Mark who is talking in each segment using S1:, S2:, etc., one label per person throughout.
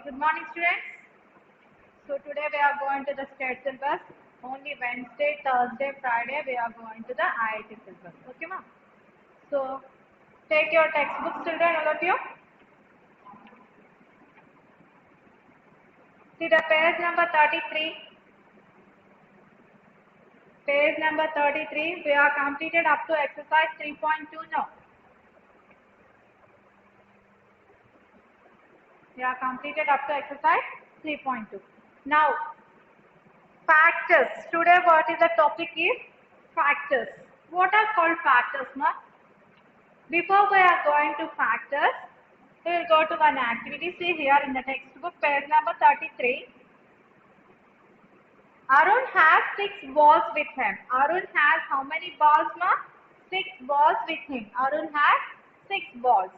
S1: Good morning, students. So today we are going to the state syllabus. Only Wednesday, Thursday, Friday we are going to the IIT syllabus. Okay, ma'am. So take your textbooks, children, all of you. See the page number 33. Page number 33. We are completed up to exercise 3.2 now. We are completed up to exercise 3.2. Now, factors. Today what is the topic is factors. What are called factors, ma'am? Before we are going to factors, we will go to one activity. See here in the textbook, page number 33. Arun has 6 balls with him. Arun has how many balls, ma'am? 6 balls with him. Arun has 6 balls.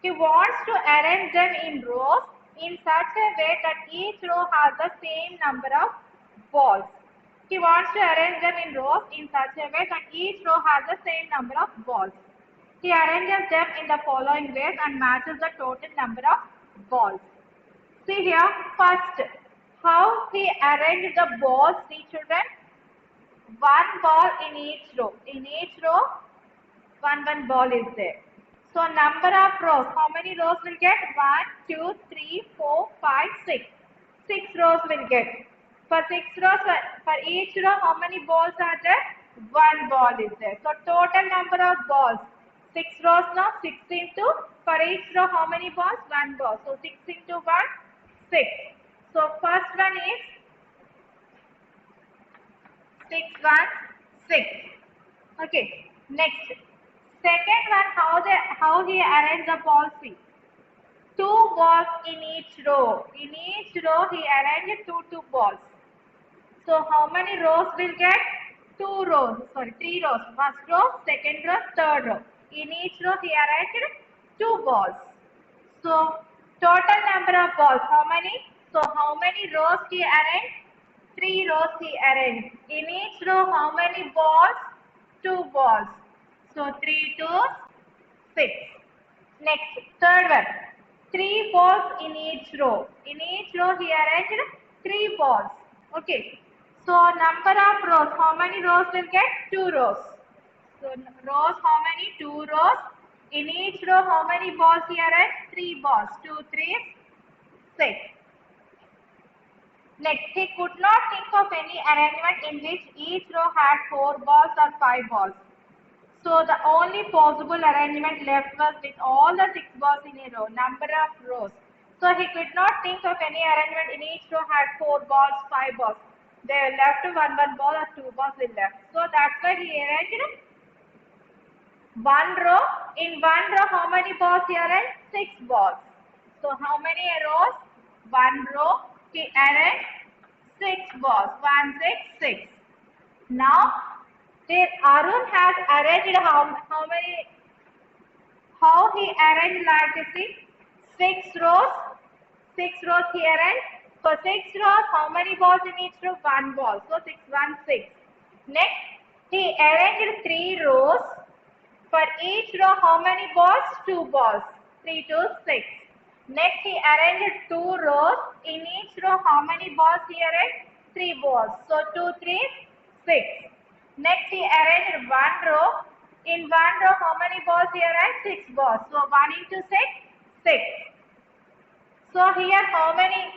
S1: He wants to arrange them in rows in such a way that each row has the same number of balls. He wants to arrange them in rows in such a way that each row has the same number of balls. He arranges them in the following ways and matches the total number of balls. See here, first, how he arranged the balls, see children, one ball in each row. In each row, one ball is there. So number of rows, how many rows will get? 1, 2, 3, 4, 5, 6. 6 rows will get. For 6 rows, for each row, how many balls are there? 1 ball is there. So total number of balls, 6 rows now, 6 into, for each row, how many balls? 1 ball. So 6 into 1, 6. So first one is 6, 1, 6. Okay, next. Second one, how he arranged the balls? See, 2 balls in each row. In each row, he arranged 2 balls. So how many rows will get? 3 rows. First row, second row, third row. In each row, he arranged 2 balls. So total number of balls, how many? So how many rows he arranged? 3 rows he arranged. In each row, how many balls? 2 balls. So 3 to 6. Next, third one. 3 balls in each row. In each row he arranged 3 balls. Okay. So number of rows. How many rows will get? 2 rows. So rows, how many? 2 rows. In each row, how many balls he arranged? 3 balls. 2, 3, 6. Next, he could not think of any arrangement in which each row had 4 balls or 5 balls. So the only possible arrangement left was with all the 6 balls in a row, number of rows. So he could not think of any arrangement in each row had 4 balls, 5 balls. They were left 1 ball or 2 balls were left. So that's why he arranged 1 row. In 1 row, how many balls he arranged? 6 balls. So how many rows? 1 row. He arranged 6 balls. 1, 6, 6. Now, Arun has arranged how he arranged like this? 6 rows. 6 rows he arranged. For 6 rows, how many balls in each row? 1 ball. So 6, 1, 6. Next, he arranged 3 rows. For each row, how many balls? 2 balls. 3 to 6. Next, he arranged 2 rows. In each row, how many balls he arranged? 3 balls. So 2, 3, 6. Next, he arranged 1 row. In 1 row, how many balls he arranged? 6 balls. So 1 into 6, 6. So here, how many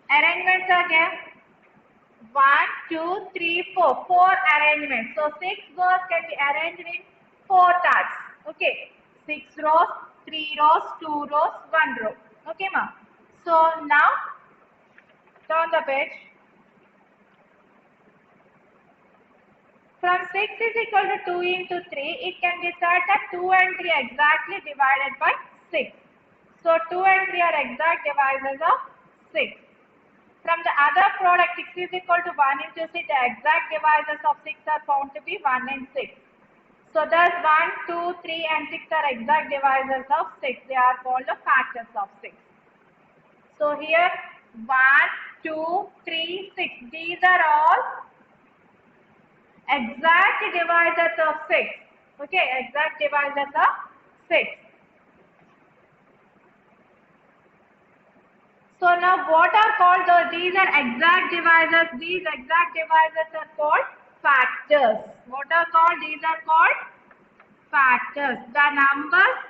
S1: arrangements are there? 1, 2, 3, 4. 4 arrangements. So 6 balls can be arranged in 4 types. Okay. 6 rows, 3 rows, 2 rows, 1 row. Okay, ma'am. So now, turn the page. From 6 is equal to 2 into 3, it can be said that 2 and 3 exactly divided by 6. So 2 and 3 are exact divisors of 6. From the other product, 6 is equal to 1 into 6, the exact divisors of 6 are found to be 1 and 6. So thus 1, 2, 3 and 6 are exact divisors of 6. They are called the factors of 6. So here 1, 2, 3, 6. These are all exact divisors of 6. Okay, exact divisors of 6. So now what are called those? These are exact divisors. These exact divisors are called factors. What are called? These are called factors. The numbers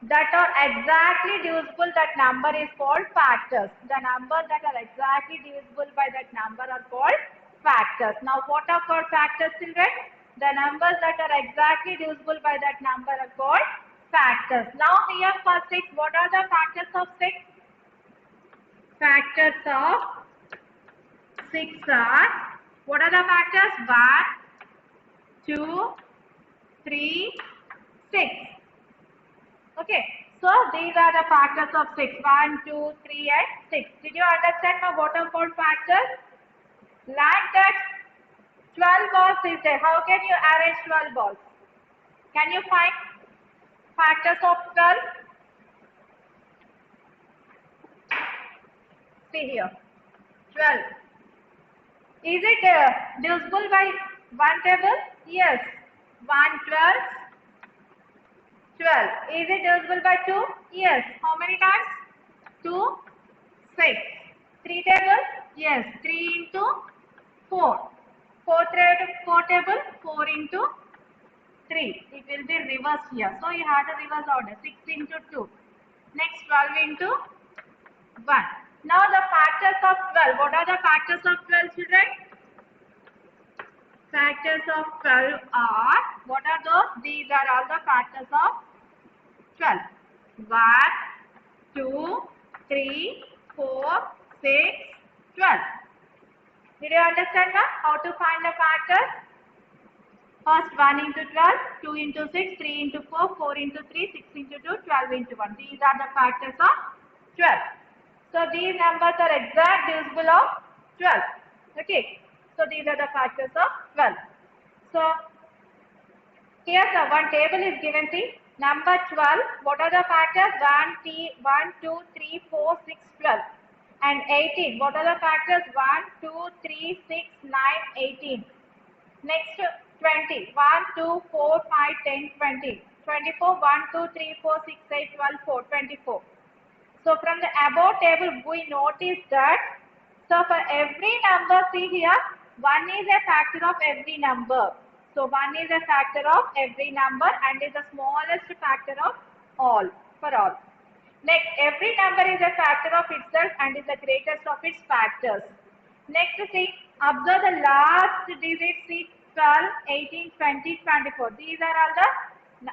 S1: that are exactly divisible, that number is called factors. The numbers that are exactly divisible by that number are called factors. Now what are called factors, children? The numbers that are exactly divisible by that number are called factors. Now here for 6, what are the factors of 6? Factors of 6 are, what are the factors? 1, 2, 3, 6. Okay, so these are the factors of 6. 1, 2, 3 and 6. Did you understand now what are called factors? Like that 12 balls is there. How can you arrange 12 balls? Can you find factors of 12? See here. 12. Is it divisible by one table? Yes. 1 12. 12. Is it divisible by 2? Yes. How many times? 2, 6. 3 table? Yes. 3 into 4. 4 table? 4 into 3. It will be reversed here. So you have to reverse order. 6 into 2. Next 12 into 1. Now the factors of 12. What are the factors of 12, children? Factors of 12 are, what are those? These are all the factors of 12. 1, 2, 3, 4, 6, 12. Did you understand how to find the factors? First 1 into 12, 2 into 6, 3 into 4, 4 into 3, 6 into 2, 12 into 1. These are the factors of 12. So these numbers are exact divisible of 12. Okay. So these are the factors of 12. So here the one table is given. See, number 12. What are the factors? 1, 2, 3, 4, 6, 12. And 18. What are the factors? 1, 2, 3, 6, 9, 18. Next 20. 1, 2, 4, 5, 10, 20. 24. 1, 2, 3, 4, 6, 8, 12, 4, 24. So from the above table, we notice that, so for every number, see here, 1 is a factor of every number. So 1 is a factor of every number and is the smallest factor of all, for all. Next, every number is a factor of itself and is the greatest of its factors. Next, see, observe the last digits, see, 12, 18, 20, 24. These are all the,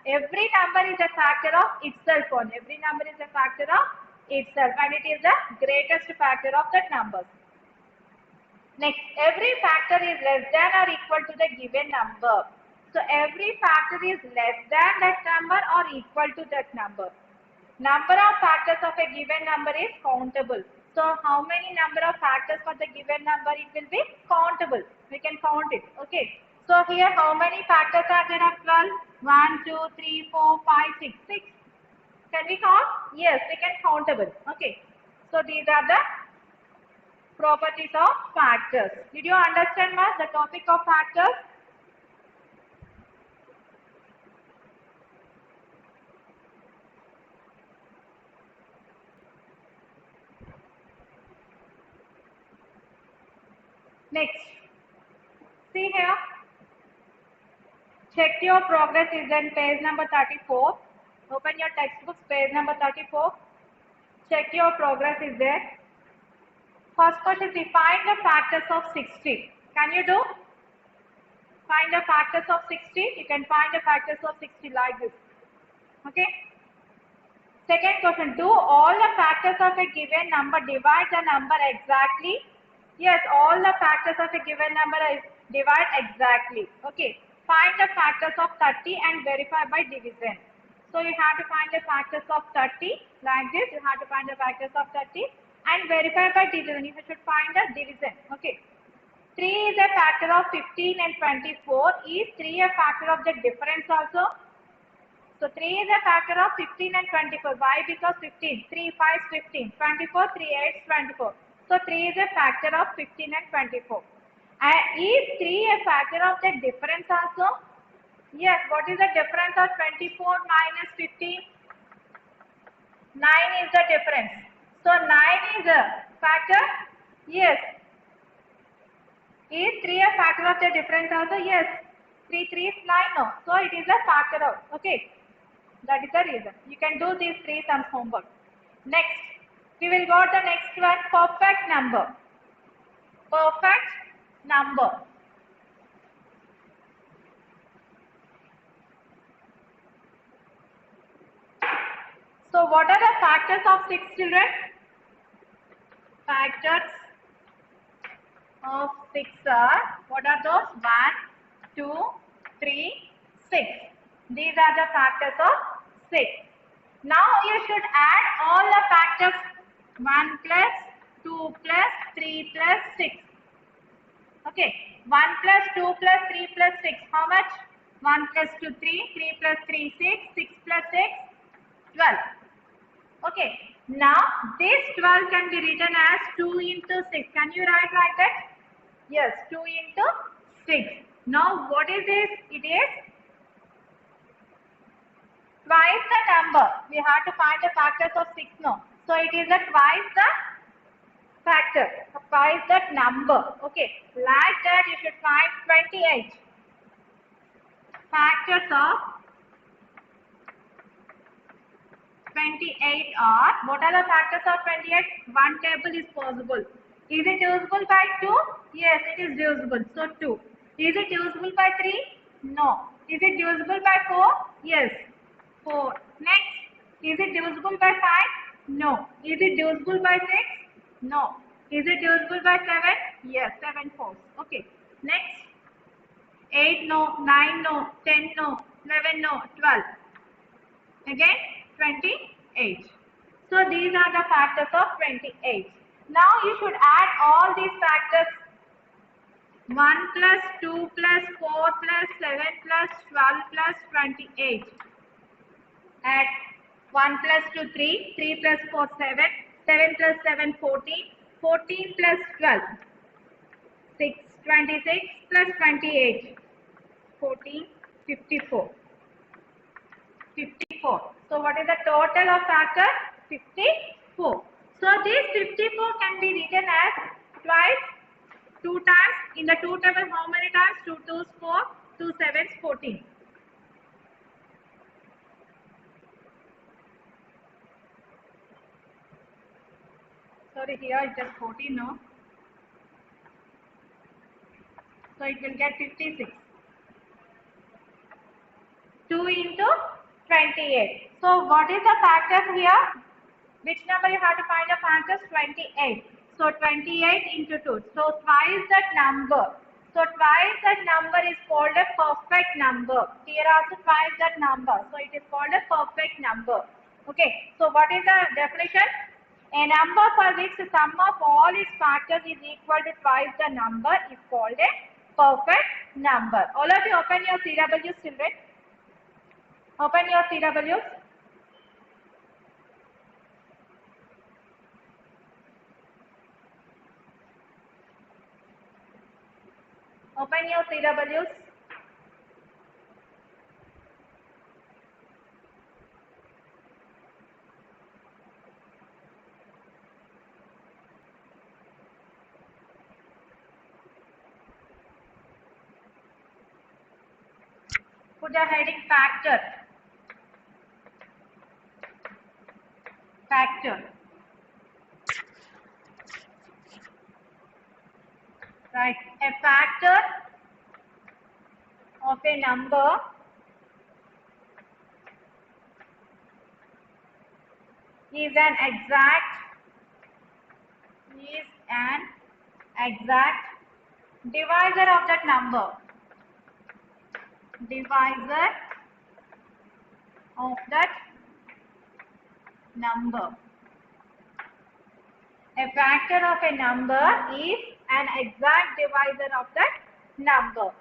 S1: every number is a factor of itself only. Every number is a factor of itself and it is the greatest factor of that number. Next, every factor is less than or equal to the given number. So every factor is less than that number or equal to that number. Number of factors of a given number is countable. So how many number of factors for the given number? It will be countable. We can count it. Okay. So here how many factors are there of 12? 1, 2, 3, 4, 5, 6. 6. Can we count? Yes, we can countable. Okay. So these are the properties of factors. Did you understand the topic of factors? Next, see here. Check your progress is in page number 34. Open your textbooks, page number 34. Check your progress is there. First question is find the factors of 60. Can you do? Find the factors of 60. You can find the factors of 60 like this. Okay. Second question, do all the factors of a given number divide the number exactly? Yes, all the factors of a given number is divide exactly. Okay. Find the factors of 30 and verify by division. So you have to find the factors of 30 like this. You have to find the factors of 30 and verify by division. You should find the division. Okay. 3 is a factor of 15 and 24. Is 3 a factor of the difference also? So 3 is a factor of 15 and 24. Why? Because 15. 3 5 is 15. 24, 3 8 is 24. So 3 is a factor of 15 and 24. Is 3 a factor of the difference also? Yes. What is the difference of 24 minus 15? 9 is the difference. So 9 is a factor? Yes. Is 3 a factor of the difference also? Yes. 3 is 9 no. So it is a factor of. Okay. That is the reason. You can do these 3 sums homework. Next. We will go to the next one. Perfect number. Perfect number. So what are the factors of 6, children? Factors of 6 are, what are those? 1, 2, 3, 6. These are the factors of 6. Now you should add all the factors 1 plus 2 plus 3 plus 6. Okay, 1 plus 2 plus 3 plus 6. How much? 1 plus 2, 3, 3 plus 3, 6, 6 plus 6, 12. Okay, now this 12 can be written as 2 into 6. Can you write like that? Yes, 2 into 6. Now what is this? It is twice the number. We have to find the factors of 6 now. So it is a twice the factor, twice that number. Okay, like that you should find 28. Factors of 28 are, what are the factors of 28? One table is possible. Is it divisible by 2? Yes, it is divisible. So 2. Is it divisible by 3? No. Is it divisible by 4? Yes. 4. Next. Is it divisible by 5? No. Is it divisible by 6? No. Is it divisible by 7? Yes, 7 fourths. Okay. Next. 8 no, 9 no, 10 no, 11 no, 12. Again 28. So these are the factors of 28. Now you should add all these factors 1 plus 2 plus 4 plus 7 plus 12 plus 28. Add 1 plus 2 3, 3 plus 4 7, 7 plus 7 14, 14 plus 12 6, 26 plus 28 14, 54. 54. So what is the total of factor? 54. So this 54 can be written as twice, 2 times. In the 2 table, how many times? 2 2s 4, 2 7s 14. Sorry, here it is 14 no. So it will get 56. 2 into 28. So what is the factors here? Which number you have to find the factors? 28. So 28 into 2. So twice that number. So twice that number is called a perfect number. Here also twice that number. So it is called a perfect number. Okay. So what is the definition? A number for which the sum of all its factors is equal to twice the number is called a perfect number. All of you open your CWs, children. Open your CWs. Open your CWs. Put a heading factor. Factor. Right. A factor of a number is an exact divisor of that number. Divisor of that number. A factor of a number is an exact divisor of that number.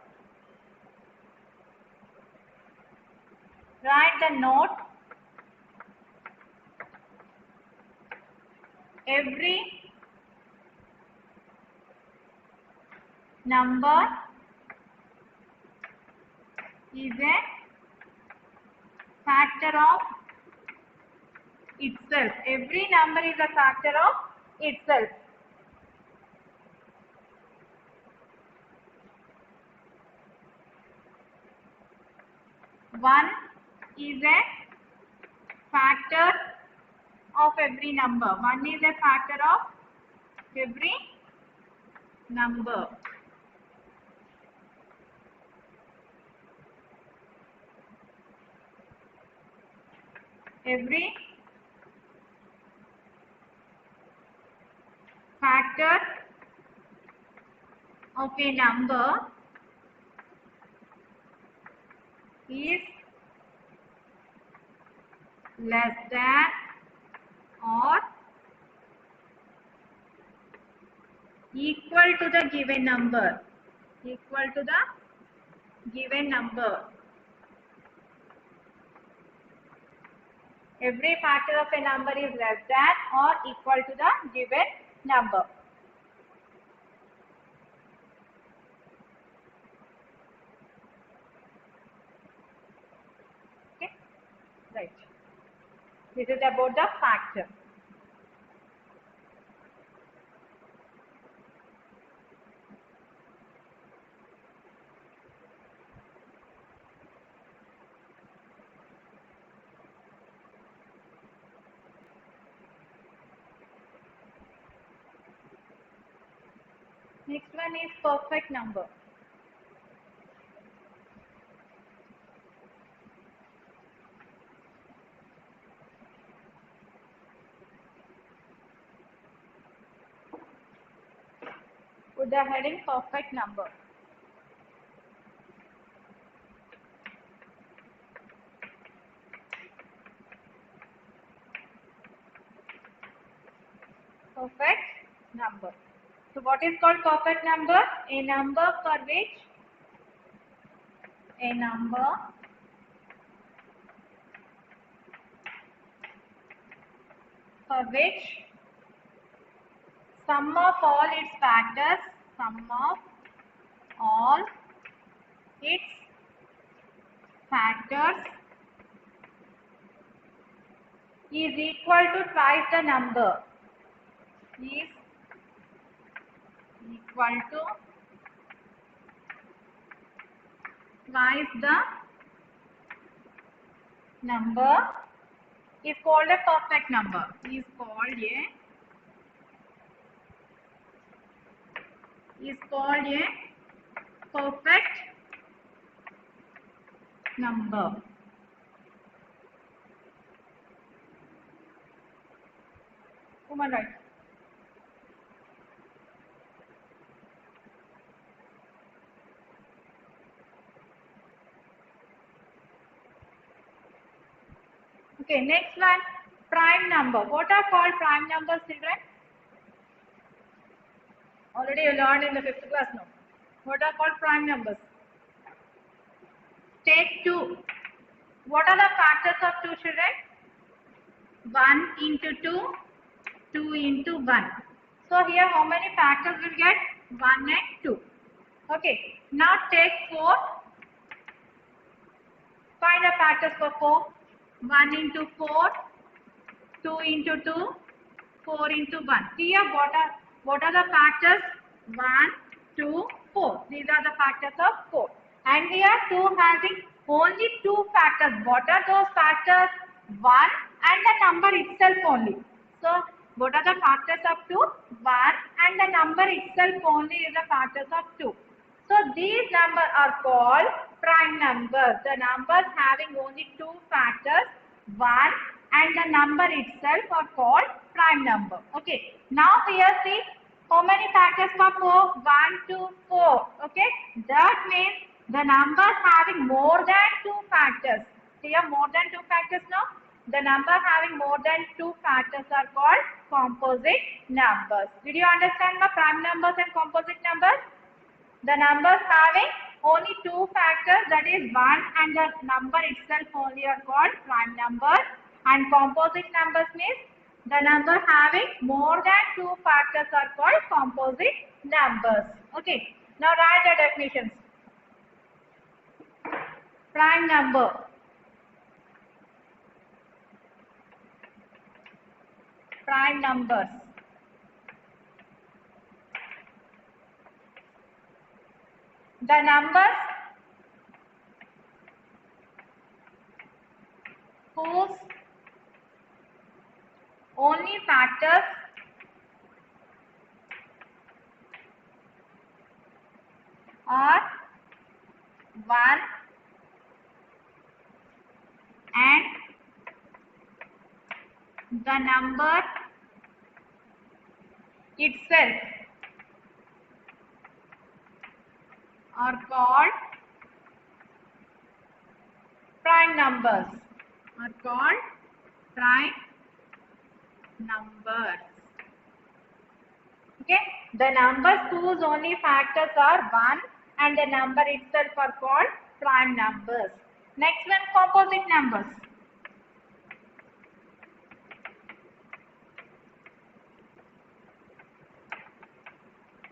S1: Write the note. Every number is a factor of itself. Every number is a factor of itself. One is a factor of every number. One is a factor of every number. Every factor of a number is less than or equal to the given number. Equal to the given number. Every factor of a number is less than or equal to the given number. Okay, right. This is about the factor. Next one is perfect number. Put the heading perfect number. Perfect number. So what is called perfect number? A number for which sum of all its factors is equal to twice the number. Is equal to twice the number is called a perfect number. Is called a perfect number. Human rights. Okay, next one, prime number. What are called prime numbers, children? Already you learned in the 5th class now. What are called prime numbers? Take 2. What are the factors of 2, children? 1 into 2, 2 into 1. So here how many factors will get? 1 and 2. Okay, now take 4. Find the factors for 4. 1 into 4, 2 into 2, 4 into 1. Here what are the factors? 1, 2, 4. These are the factors of 4. And here 2 having only 2 factors. What are those factors? 1 and the number itself only. So what are the factors of 2? 1 and the number itself only is the factors of 2. So these numbers are called prime numbers. The numbers having only 2 factors, 1 and the number itself are called prime number. Okay. Now here see how many factors for 4? 1, 2, 4. Okay. That means the numbers having more than 2 factors. Here more than 2 factors now. The number having more than 2 factors are called composite numbers. Did you understand the prime numbers and composite numbers? The numbers having only 2 factors, that is 1 and the number itself only, are called prime numbers, and composite numbers means the number having more than 2 factors are called composite numbers. Okay. Now write the definitions. Prime number. prime numbers. The numbers whose only factors are 1 and the number itself are called prime numbers. Are called prime numbers. Okay, the numbers whose only factors are 1 and the number itself are called prime numbers. Next one, composite numbers.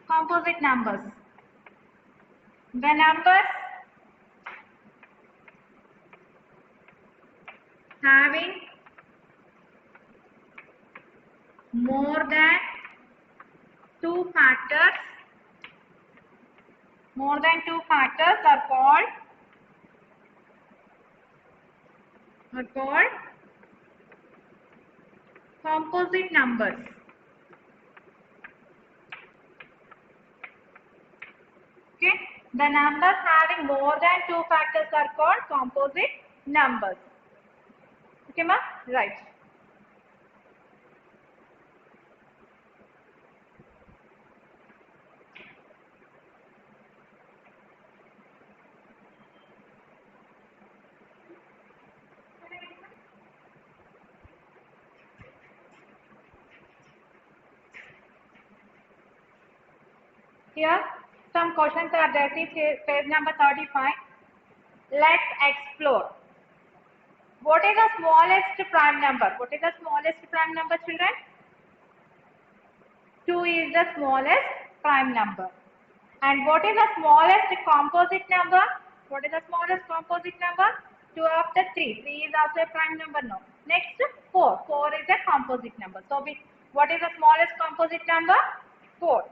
S1: Composite numbers. The numbers having more than 2 factors are called composite numbers. Okay, the numbers having more than 2 factors are called composite numbers. Okay, ma? Right. Here some questions are there. See page number 35. Let's explore. What is the smallest prime number? What is the smallest prime number, children? 2 is the smallest prime number. And what is the smallest composite number? What is the smallest composite number? 2 after 3. 3 is also a prime number. No. Next, 4. 4 is a composite number. So, what is the smallest composite number? 4.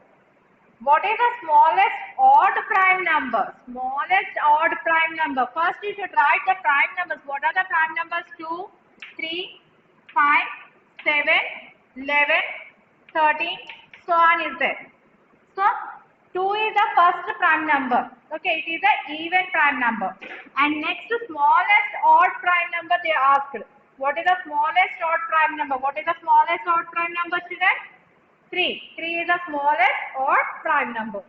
S1: What is the smallest odd prime number? Smallest odd prime number. First, you should write the prime numbers. What are the prime numbers? 2, 3, 5, 7, 11, 13, so on is there. So, 2 is the first prime number. Okay, it is an even prime number. And next, smallest odd prime number they asked. What is the smallest odd prime number? What is the smallest odd prime number, children? 3. 3 is the smallest odd prime number.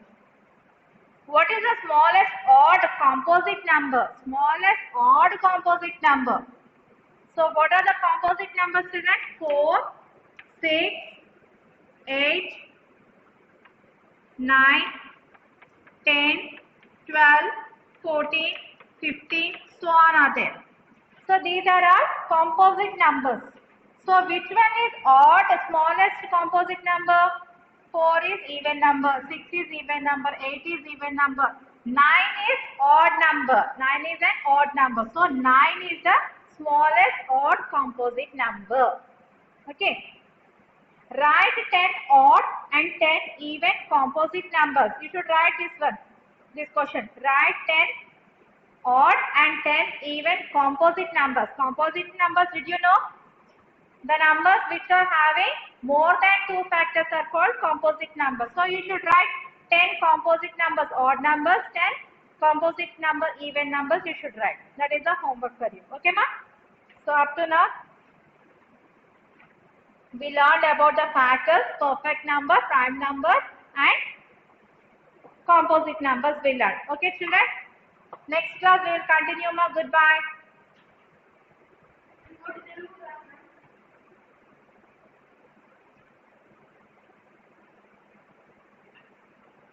S1: What is the smallest odd composite number? Smallest odd composite number. So, what are the composite numbers, children? 4, 6, 8, 9, 10, 12, 14, 15, so on are there. So, these are all composite numbers. So, which one is odd, smallest composite number? 4 is even number, 6 is even number, 8 is even number, 9 is odd number. 9 is an odd number. So, 9 is the smallest odd composite number. Okay. Write 10 odd and 10 even composite numbers. You should write this question. Write 10 odd and 10 even composite numbers. Composite numbers, did you know? The numbers which are having more than 2 factors are called composite numbers. So, you should write 10 composite numbers, odd numbers, 10 composite number, even numbers you should write. That is the homework for you. Okay, ma? So, up to now, we learned about the factors, perfect number, prime number and composite numbers we learned. Okay, children? Next class we will continue, ma. Goodbye.